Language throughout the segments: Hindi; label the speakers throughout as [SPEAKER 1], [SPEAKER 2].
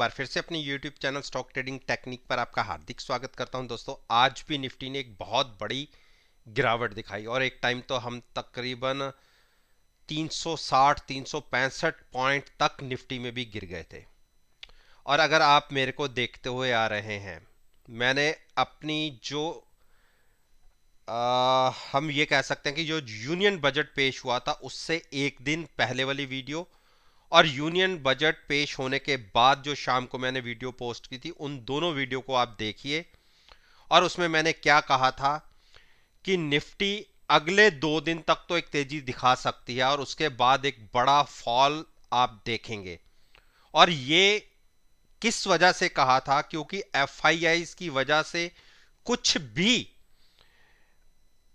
[SPEAKER 1] बार फिर से अपने YouTube channel stock trading technique पर आपका हार्दिक स्वागत करता हूं दोस्तों। आज भी निफ्टी ने एक बहुत बड़ी गिरावट दिखाई और एक टाइम तो हम तकरीबन 360 365 पॉइंट तक निफ्टी में भी गिर गए थे। और अगर आप मेरे को देखते हुए आ रहे हैं, मैंने अपनी जो हम ये कह सकते हैं कि जो यूनियन बजट पेश हुआ था उससे एक दिन पहले वाली वीडियो और यूनियन बजट पेश होने के बाद जो शाम को मैंने वीडियो पोस्ट की थी, उन दोनों वीडियो को आप देखिए। और उसमें मैंने क्या कहा था कि निफ्टी अगले 2 दिन तक तो एक तेजी दिखा सकती है और उसके बाद एक बड़ा फॉल आप देखेंगे। और ये किस वजह से कहा था? क्योंकि एफआईआईज की वजह से कुछ भी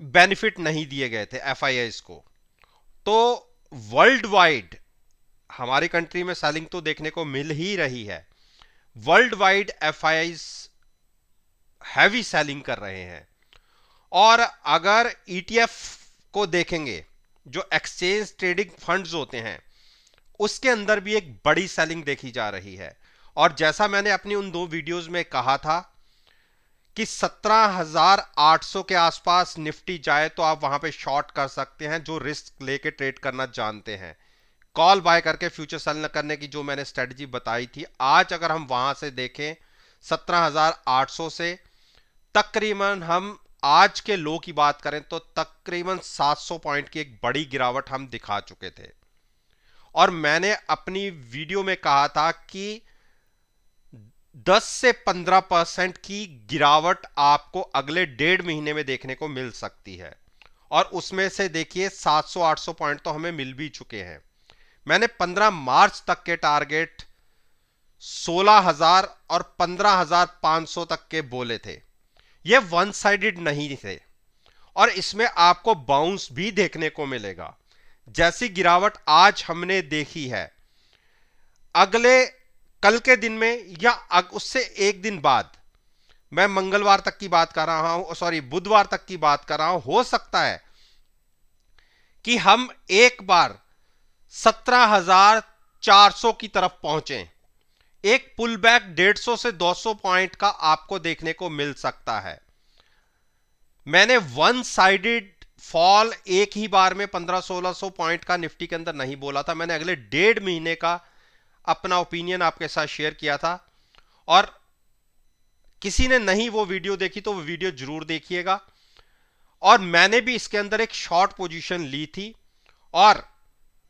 [SPEAKER 1] बेनिफिट नहीं दिए गए थे एफआईआईज को। तो वर्ल्ड वाइड हमारी कंट्री में सेलिंग तो देखने को मिल ही रही है, world wide FIIs heavy selling कर रहे हैं। और अगर ईटीएफ को देखेंगे, जो एक्सचेंज ट्रेडिंग फंड्स होते हैं, उसके अंदर भी एक बड़ी सेलिंग देखी जा रही है। और जैसा मैंने अपनी उन दो वीडियोस में कहा था कि 17,800 के आसपास निफ्टी जाए तो आप वहां पे शॉर्ट कर सकते हैं, जो रिस्क लेके ट्रेड करना जानते हैं। कॉल बाय करके फ्यूचर सेल न करने की जो मैंने स्ट्रेटजी बताई थी, आज अगर हम वहां से देखें 17,800 से तकरीबन हम आज के लो की बात करें तो तकरीबन 700 पॉइंट की एक बड़ी गिरावट हम दिखा चुके थे। और मैंने अपनी वीडियो में कहा था कि 10 से 15% की गिरावट आपको अगले 1.5 महीने में देखने को मिल सकती है। और उसमें से देखिए 700-800 पॉइंट तो हमें मिल भी चुके हैं। मैंने 15 मार्च तक के टारगेट 16,000 और 15,500 तक के बोले थे। ये वन साइडेड नहीं थे और इसमें आपको बाउंस भी देखने को मिलेगा। जैसी गिरावट आज हमने देखी है, अगले कल के दिन में या उससे एक दिन बाद, मैं मंगलवार तक की बात कर रहा हूं, सॉरी बुधवार तक की बात कर रहा हूं, हो सकता है कि हम एक बार 17,400 की तरफ पहुंचे। एक पुल बैक 150 से 200 पॉइंट का आपको देखने को मिल सकता है। मैंने वन साइडेड फॉल एक ही बार में 1500-1600 पॉइंट का निफ्टी के अंदर नहीं बोला था। मैंने अगले 1.5 महीने का अपना ओपिनियन आपके साथ शेयर किया था। और किसी ने नहीं वो वीडियो देखी तो वो वीडियो जरूर देखिएगा। और मैंने भी इसके अंदर एक शॉर्ट पोजीशन ली थी और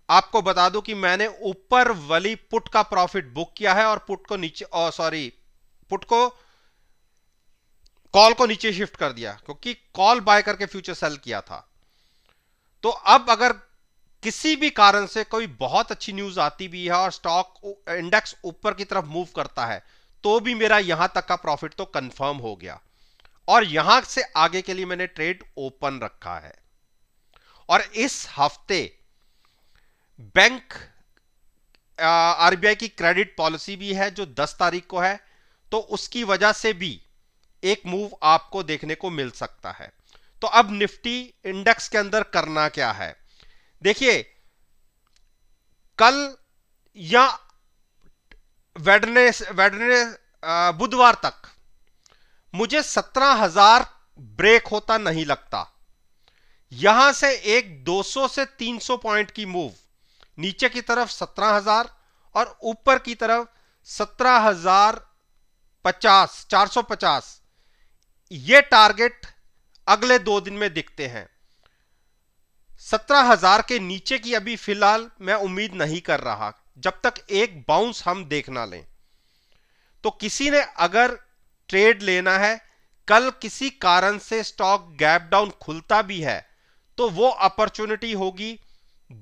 [SPEAKER 1] आपको बता दूं कि मैंने ऊपर वाली पुट का प्रॉफिट बुक किया है और पुट को नीचे, सॉरी, पुट को कॉल को नीचे शिफ्ट कर दिया, क्योंकि कॉल बाय करके फ्यूचर सेल किया था। तो अब अगर किसी भी कारण से कोई बहुत अच्छी न्यूज आती भी है और स्टॉक इंडेक्स ऊपर की तरफ मूव करता है, तो भी मेरा यहां तक का प्रॉफिट तो कंफर्म हो गया और यहां से आगे के लिए मैंने ट्रेड ओपन रखा है। और इस हफ्ते बैंक आरबीआई की क्रेडिट पॉलिसी भी है जो 10 तारीख को है, तो उसकी वजह से भी एक मूव आपको देखने को मिल सकता है। तो अब निफ्टी इंडेक्स के अंदर करना क्या है, देखिए। कल या वेडने बुधवार तक मुझे 17,000 ब्रेक होता नहीं लगता। यहां से एक 200 से 300 पॉइंट की मूव नीचे की तरफ 17,000 और ऊपर की तरफ 17,050 450, ये टारगेट अगले 2 दिन में दिखते हैं। 17,000 के नीचे की अभी फिलहाल मैं उम्मीद नहीं कर रहा, जब तक एक बाउंस हम देख ना लें। तो किसी ने अगर ट्रेड लेना है, कल किसी कारण से स्टॉक गैप डाउन खुलता भी है, तो वो अपॉर्चुनिटी होगी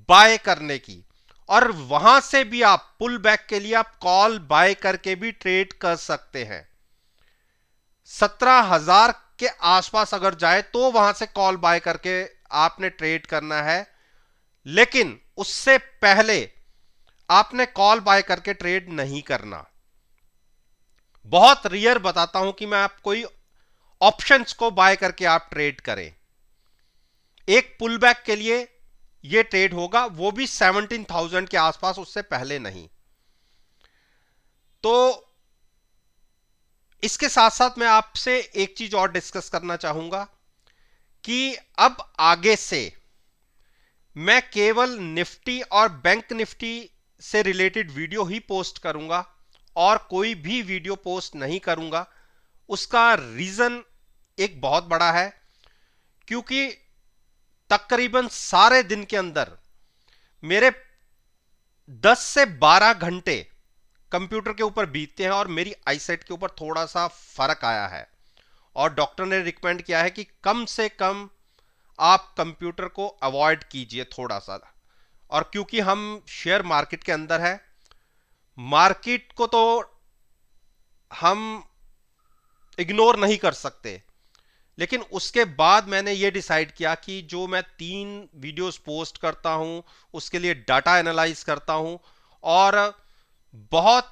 [SPEAKER 1] बाय करने की। और वहां से भी आप पुल बैक के लिए आप कॉल बाय करके भी ट्रेड कर सकते हैं। 17,000 के आसपास अगर जाए तो वहां से कॉल बाय करके आपने ट्रेड करना है, लेकिन उससे पहले आपने कॉल बाय करके ट्रेड नहीं करना। बहुत रेयर बताता हूं कि मैं आप कोई ऑप्शंस को बाय करके आप ट्रेड करें। एक पुल बैक के लिए यह ट्रेड होगा, वो भी 17,000 के आसपास, उससे पहले नहीं। तो इसके साथ साथ मैं आपसे एक चीज और डिस्कस करना चाहूंगा कि अब आगे से मैं केवल निफ्टी और बैंक निफ्टी से रिलेटेड वीडियो ही पोस्ट करूंगा और कोई भी वीडियो पोस्ट नहीं करूंगा। उसका रीजन एक बहुत बड़ा है, क्योंकि तकरीबन सारे दिन के अंदर मेरे 10 से 12 घंटे कंप्यूटर के ऊपर बीतते हैं और मेरी आईसाइट के ऊपर थोड़ा सा फर्क आया है और डॉक्टर ने रिकमेंड किया है कि कम से कम आप कंप्यूटर को अवॉइड कीजिए थोड़ा सा। और क्योंकि हम शेयर मार्केट के अंदर है, मार्केट को तो हम इग्नोर नहीं कर सकते, लेकिन उसके बाद मैंने ये डिसाइड किया कि जो मैं 3 वीडियोस पोस्ट करता हूं उसके लिए डाटा एनालाइज करता हूं और बहुत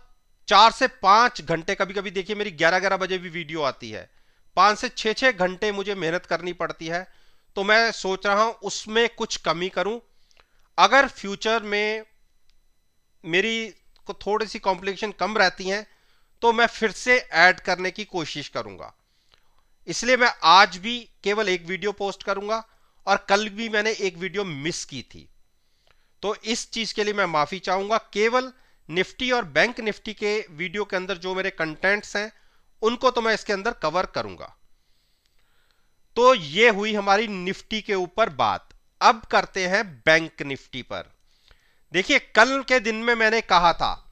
[SPEAKER 1] 4 से 5 घंटे, कभी कभी देखिए मेरी 11-11 बजे भी वीडियो आती है, 5 से 6-6 घंटे मुझे मेहनत करनी पड़ती है। तो मैं सोच रहा हूं उसमें कुछ कमी करूं। अगर फ्यूचर में मेरी को थोड़ी सी कॉम्प्लिकेशन कम रहती हैं तो मैं फिर से ऐड करने की कोशिश करूंगा। इसलिए मैं आज भी केवल एक वीडियो पोस्ट करूंगा और कल भी मैंने एक वीडियो मिस की थी, तो इस चीज के लिए मैं माफी चाहूंगा। केवल निफ्टी और बैंक निफ्टी के वीडियो के अंदर जो मेरे कंटेंट्स हैं उनको तो मैं इसके अंदर कवर करूंगा। तो ये हुई हमारी निफ्टी के ऊपर बात। अब करते हैं बैंक निफ्टी पर। देखिए कल के दिन में मैंने कहा था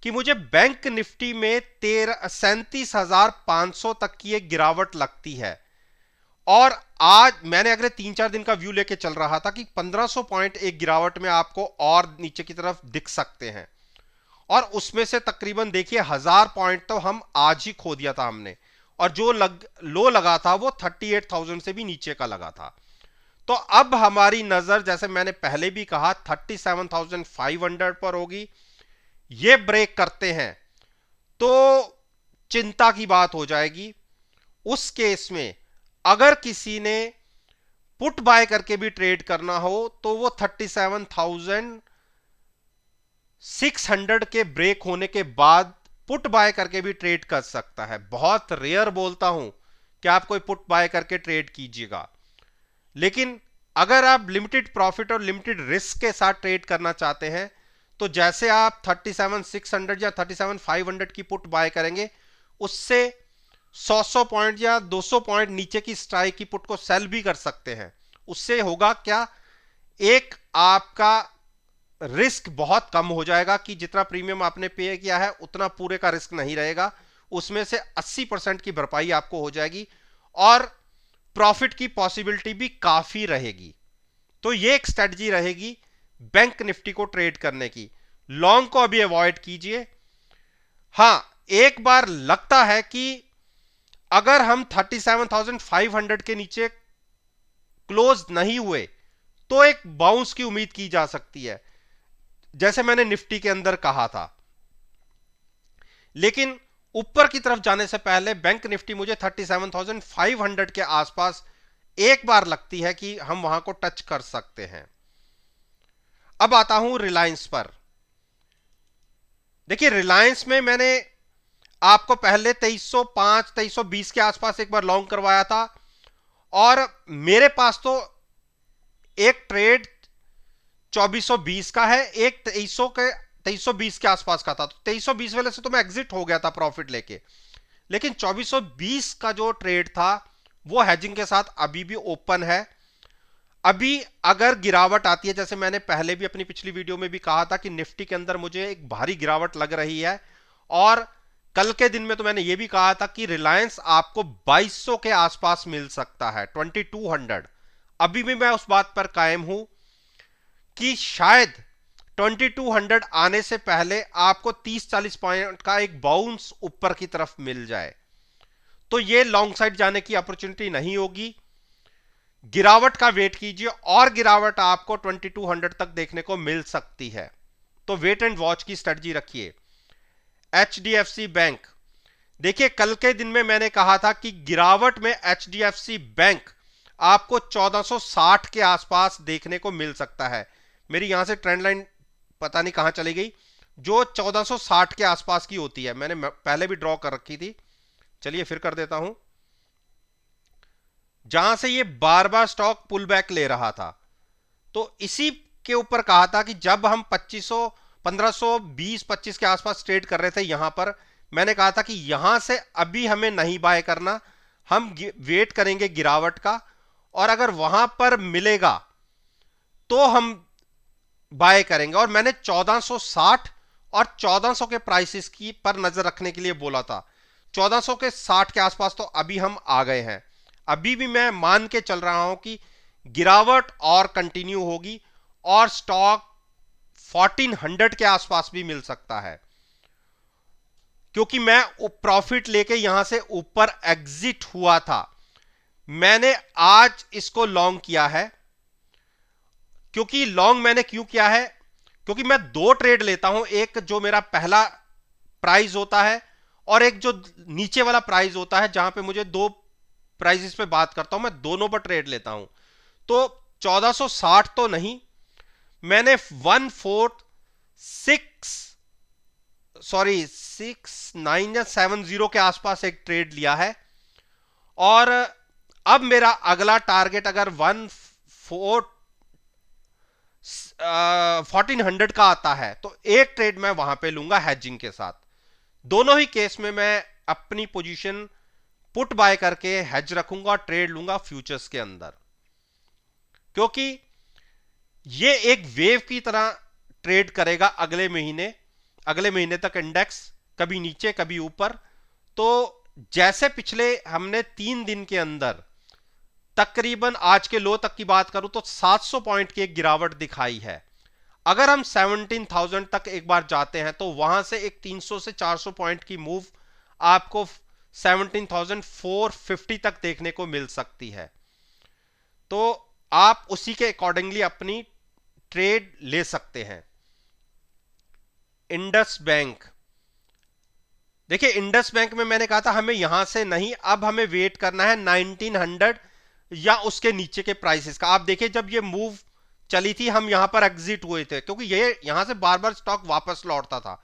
[SPEAKER 1] कि मुझे बैंक निफ्टी में 37,500 तक की एक गिरावट लगती है और आज मैंने अगले 3-4 दिन का व्यू लेके चल रहा था कि 1500 पॉइंट एक गिरावट में आपको और नीचे की तरफ दिख सकते हैं और उसमें से तकरीबन देखिए 1000 पॉइंट तो हम आज ही खो दिया था हमने और जो लो लगा था वो 38,000 से भी नीचे का लगा था। तो अब हमारी नजर, जैसे मैंने पहले भी कहा, 37,500 पर होगी। ये ब्रेक करते हैं तो चिंता की बात हो जाएगी। उस केस में अगर किसी ने पुट बाय करके भी ट्रेड करना हो तो वो 37,600 के ब्रेक होने के बाद पुट बाय करके भी ट्रेड कर सकता है। बहुत रेयर बोलता हूं कि आप कोई पुट बाय करके ट्रेड कीजिएगा, लेकिन अगर आप लिमिटेड प्रॉफिट और लिमिटेड रिस्क के साथ ट्रेड करना चाहते हैं तो जैसे आप 37,600 या 37,500 की पुट बाय करेंगे, उससे 100 पॉइंट या 200 पॉइंट नीचे की स्ट्राइक की पुट को सेल भी कर सकते हैं। उससे होगा क्या, एक आपका रिस्क बहुत कम हो जाएगा कि जितना प्रीमियम आपने पे किया है उतना पूरे का रिस्क नहीं रहेगा, उसमें से 80% की भरपाई आपको हो जाएगी और प्रॉफिट की पॉसिबिलिटी भी काफी रहेगी। तो ये एक स्ट्रेटजी रहेगी बैंक निफ्टी को ट्रेड करने की। लॉन्ग को अभी अवॉइड कीजिए। हां, एक बार लगता है कि अगर हम 37,500 के नीचे क्लोज नहीं हुए तो एक बाउंस की उम्मीद की जा सकती है, जैसे मैंने निफ्टी के अंदर कहा था। लेकिन ऊपर की तरफ जाने से पहले बैंक निफ्टी मुझे 37,500 के आसपास एक बार लगती है कि हम वहां को टच कर सकते हैं। अब आता हूं रिलायंस पर। देखिए रिलायंस में मैंने आपको पहले 2305 2320 के आसपास एक बार लॉन्ग करवाया था और मेरे पास तो एक ट्रेड 2420 का है, एक 2320 के आसपास का था। तो 2320 वाले से तो मैं एग्जिट हो गया था प्रॉफिट लेके, लेकिन 2420 का जो ट्रेड था वो हेजिंग के साथ अभी भी ओपन है। अभी अगर गिरावट आती है, जैसे मैंने पहले भी अपनी पिछली वीडियो में भी कहा था कि निफ्टी के अंदर मुझे एक भारी गिरावट लग रही है, और कल के दिन में तो मैंने ये भी कहा था कि रिलायंस आपको 2200 के आसपास मिल सकता है, 2200। अभी भी मैं उस बात पर कायम हूं कि शायद 2200 आने से पहले आपको 30-40 पॉइंट का एक बाउंस ऊपर की तरफ मिल जाए तो ये लॉन्ग साइड जाने की अपॉर्चुनिटी नहीं होगी। गिरावट का वेट कीजिए और गिरावट आपको 2200 तक देखने को मिल सकती है, तो वेट एंड वॉच की स्ट्रेटजी रखिए। एचडीएफसी बैंक, देखिए कल के दिन में मैंने कहा था कि गिरावट में एचडीएफसी बैंक आपको 1460 के आसपास देखने को मिल सकता है। मेरी यहां से ट्रेंड लाइन पता नहीं कहां चली गई, जो 1460 के आसपास की होती है, मैंने पहले भी ड्रॉ कर रखी थी, चलिए फिर कर देता हूं, जहां से ये बार बार स्टॉक पुल बैक ले रहा था। तो इसी के ऊपर कहा था कि जब हम 2500 1520-25 के आसपास ट्रेड कर रहे थे यहां पर, मैंने कहा था कि यहां से अभी हमें नहीं बाय करना, हम वेट करेंगे गिरावट का, और अगर वहां पर मिलेगा तो हम बाय करेंगे। और मैंने 1460 और 1400 के प्राइसेस की पर नजर रखने के लिए बोला था। 1400 के 60 के आसपास तो अभी हम आ गए हैं। अभी भी मैं मान के चल रहा हूं कि गिरावट और कंटिन्यू होगी और स्टॉक 1400 के आसपास भी मिल सकता है, क्योंकि मैं प्रॉफिट लेके यहां से ऊपर एग्जिट हुआ था। मैंने आज इसको लॉन्ग किया है। क्योंकि लॉन्ग मैंने क्यों किया है, क्योंकि मैं दो ट्रेड लेता हूं, एक जो मेरा पहला प्राइस होता है और एक जो नीचे वाला प्राइस होता है, जहां पे मुझे दो प्राइसेस पे बात करता हूं, मैं दोनों पर ट्रेड लेता हूं। तो 1460 तो नहीं, मैंने 6970 के आसपास एक ट्रेड लिया है। और अब मेरा अगला टारगेट अगर 1400 का आता है तो एक ट्रेड मैं वहां पे लूंगा हेजिंग के साथ। दोनों ही केस में मैं अपनी पोजीशन पुट बाय करके हेज रखूंगा और ट्रेड लूंगा फ्यूचर्स के अंदर, क्योंकि ये एक वेव की तरह ट्रेड करेगा अगले महीने तक। इंडेक्स कभी नीचे कभी ऊपर। तो जैसे पिछले हमने 3 दिन के अंदर तकरीबन आज के लो तक की बात करूं तो 700 पॉइंट की एक गिरावट दिखाई है। अगर हम 17,000 तक एक बार जाते हैं तो वहां से एक 300 से 400 पॉइंट की मूव आपको 17,450 तक देखने को मिल सकती है। तो आप उसी के अकॉर्डिंगली अपनी ट्रेड ले सकते हैं। इंडस बैंक, देखिए इंडस बैंक में मैंने कहा था हमें यहां से नहीं, अब हमें वेट करना है 1900 या उसके नीचे के प्राइसेस का। आप देखिए जब ये मूव चली थी हम यहां पर एग्जिट हुए थे, क्योंकि ये यहां से बार बार स्टॉक वापस लौटता था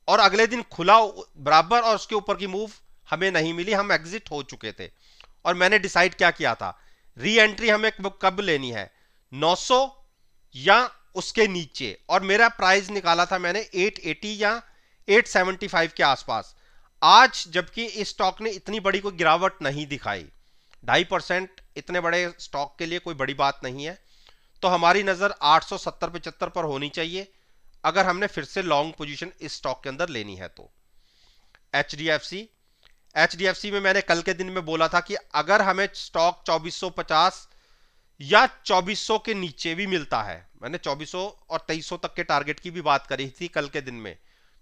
[SPEAKER 1] और अगले दिन खुला बराबर और उसके ऊपर की मूव हमें नहीं मिली, हम एग्जिट हो चुके थे। और मैंने डिसाइड क्या किया था, री एंट्री हमें कब लेनी है, 900 या उसके नीचे। और मेरा प्राइस निकाला था मैंने 880 या 875 के आसपास। आज जबकि इस स्टॉक ने इतनी बड़ी कोई गिरावट नहीं दिखाई, 2.5% इतने बड़े स्टॉक के लिए कोई बड़ी बात नहीं है, तो हमारी नजर 870-75 पर होनी चाहिए अगर हमने फिर से लॉन्ग पोजीशन इस स्टॉक के अंदर लेनी है तो। एचडीएफसी में मैंने कल के दिन में बोला था कि अगर हमें स्टॉक 2450 या 2400 के नीचे भी मिलता है, मैंने 2400 और 2300 तक के टारगेट की भी बात करी थी कल के दिन में,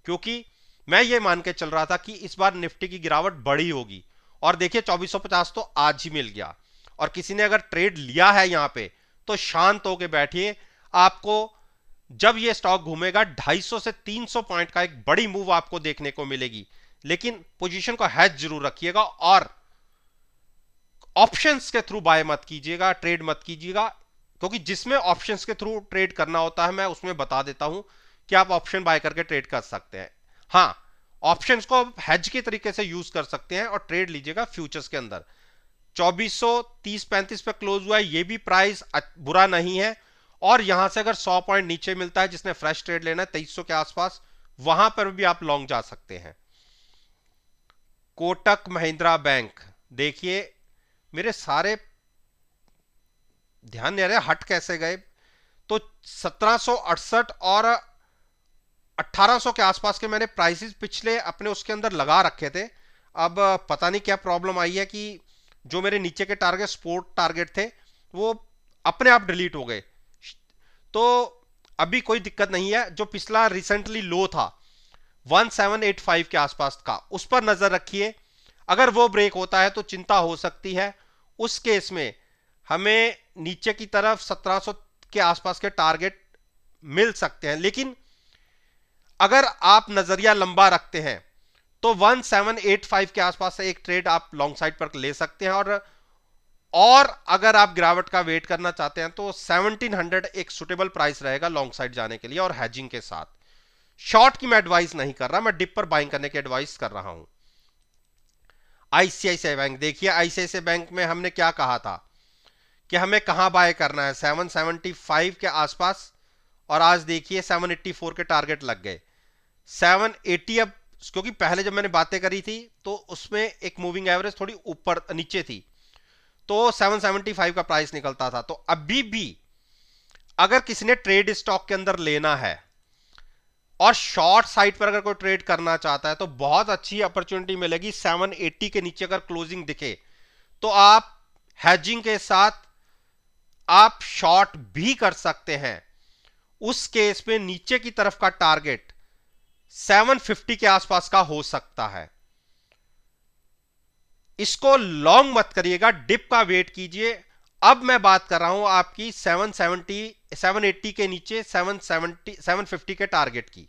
[SPEAKER 1] क्योंकि मैं ये मान के चल रहा था कि इस बार निफ्टी की गिरावट बड़ी होगी। और देखिए 2450 तो आज ही मिल गया। और किसी ने अगर ट्रेड लिया है यहां पे तो शांत होके बैठिए, आपको जब ये स्टॉक घूमेगा 250 से 300 पॉइंट का एक बड़ी मूव आपको देखने को मिलेगी। लेकिन पोजीशन को हैज जरूर रखिएगा और ऑप्शंस के थ्रू बाय मत कीजिएगा, ट्रेड मत कीजिएगा, क्योंकि जिसमें ऑप्शंस के थ्रू ट्रेड करना होता है मैं उसमें बता देता हूं कि आप ऑप्शन बाय करके ट्रेड कर सकते हैं। हां, ऑप्शंस को हेज के तरीके से यूज कर सकते हैं और ट्रेड लीजिएगा फ्यूचर्स के अंदर। 2430-35 पे क्लोज हुआ है, ये भी प्राइस बुरा नहीं है। और यहां से अगर 100 पॉइंट नीचे मिलता है, जिसने फ्रेश ट्रेड लेना है 2300 के आसपास, वहां पर भी आप लॉन्ग जा सकते हैं। कोटक महिंद्रा बैंक, देखिए मेरे सारे ध्यान नहीं आ रहे हट कैसे गए। तो 1768 और 1800 के आसपास के मैंने प्राइसेस पिछले अपने उसके अंदर लगा रखे थे। अब पता नहीं क्या प्रॉब्लम आई है कि जो मेरे नीचे के टारगेट सपोर्ट टारगेट थे वो अपने आप डिलीट हो गए। तो अभी कोई दिक्कत नहीं है। जो पिछला रिसेंटली लो था 1785 के आसपास का, उस पर नजर रखिए। अगर वो ब्रेक होता है तो चिंता हो सकती है। उस केस में हमें नीचे की तरफ 1700 के आसपास के टारगेट मिल सकते हैं। लेकिन अगर आप नजरिया लंबा रखते हैं तो 1785 के आसपास से एक ट्रेड आप लॉन्ग साइड पर ले सकते हैं। और अगर आप गिरावट का वेट करना चाहते हैं तो 1700 एक सुटेबल प्राइस रहेगा लॉन्ग साइड जाने के लिए और हेजिंग के साथ। शॉर्ट की मैं एडवाइस नहीं कर रहा, मैं डिप पर बाइंग करने की एडवाइस कर रहा हूं। आईसीआईसीआई बैंक देखिए, आईसीआईसीआई बैंक में हमने क्या कहा था कि हमें कहां बाय करना है, 775 के आसपास, और आज देखिए 784 के टारगेट लग गए। 780 अब, क्योंकि पहले जब मैंने बातें करी थी तो उसमें एक मूविंग एवरेज थोड़ी ऊपर नीचे थी, तो 775 का प्राइस निकलता था। तो अभी भी अगर किसी ने ट्रेड स्टॉक के अंदर लेना है और शॉर्ट साइड पर अगर कोई ट्रेड करना चाहता है तो बहुत अच्छी अपॉर्चुनिटी मिलेगी। 780 के नीचे अगर क्लोजिंग दिखे तो आप हैजिंग के साथ आप शॉर्ट भी कर सकते हैं। उस केस में नीचे की तरफ का टारगेट 750 के आसपास का हो सकता है। इसको लॉन्ग मत करिएगा, डिप का वेट कीजिए। अब मैं बात कर रहा हूं आपकी 780 के नीचे 750 के टारगेट की,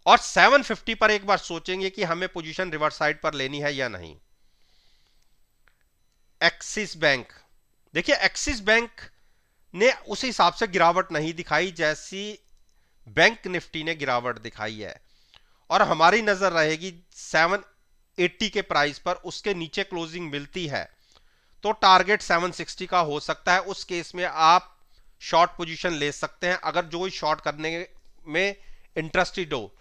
[SPEAKER 1] और 750 पर एक बार सोचेंगे कि हमें पोजीशन रिवर्स साइड पर लेनी है या नहीं। एक्सिस बैंक देखिए, एक्सिस बैंक ने उस हिसाब से गिरावट नहीं दिखाई जैसी बैंक निफ्टी ने गिरावट दिखाई है, और हमारी नजर रहेगी 780 के प्राइस पर। उसके नीचे क्लोजिंग मिलती है तो टारगेट 760 का हो सकता है। उस केस में आप शॉर्ट पोजीशन ले सकते हैं। अगर जो शॉर्ट करने में इंटरेस्टेड हो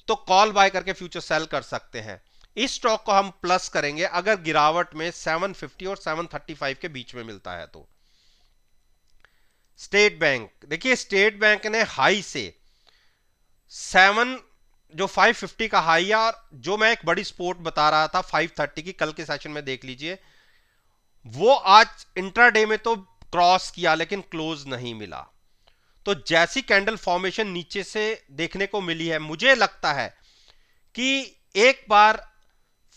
[SPEAKER 1] तो कॉल बाय करके फ्यूचर सेल कर सकते हैं। इस स्टॉक को हम प्लस करेंगे अगर गिरावट में 750 और 735 के बीच में मिलता है तो। स्टेट बैंक देखिए, स्टेट बैंक ने हाई से 550 का हाई है, और जो मैं एक बड़ी सपोर्ट बता रहा था 530 की, कल के सेशन में देख लीजिए, वो आज इंट्राडे में तो क्रॉस किया लेकिन क्लोज नहीं मिला। तो जैसी कैंडल फॉर्मेशन नीचे से देखने को मिली है, मुझे लगता है कि एक बार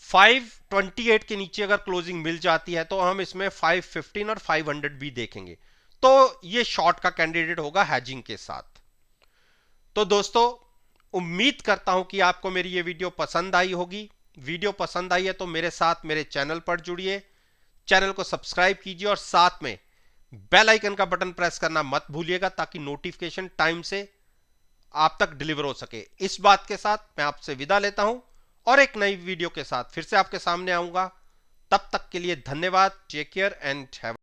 [SPEAKER 1] 528 के नीचे अगर क्लोजिंग मिल जाती है तो हम इसमें 515 और 500 भी देखेंगे। तो ये शॉर्ट का कैंडिडेट होगा हैजिंग के साथ। तो दोस्तों, उम्मीद करता हूं कि आपको मेरी ये वीडियो पसंद आई होगी। वीडियो पसंद आई है तो मेरे साथ मेरे चैनल पर जुड़िए, चैनल को सब्सक्राइब कीजिए और साथ में बेल आइकन का बटन प्रेस करना मत भूलिएगा ताकि नोटिफिकेशन टाइम से आप तक डिलीवर हो सके। इस बात के साथ मैं आपसे विदा लेता हूं और एक नई वीडियो के साथ फिर से आपके सामने आऊंगा। तब तक के लिए धन्यवाद। Take care and have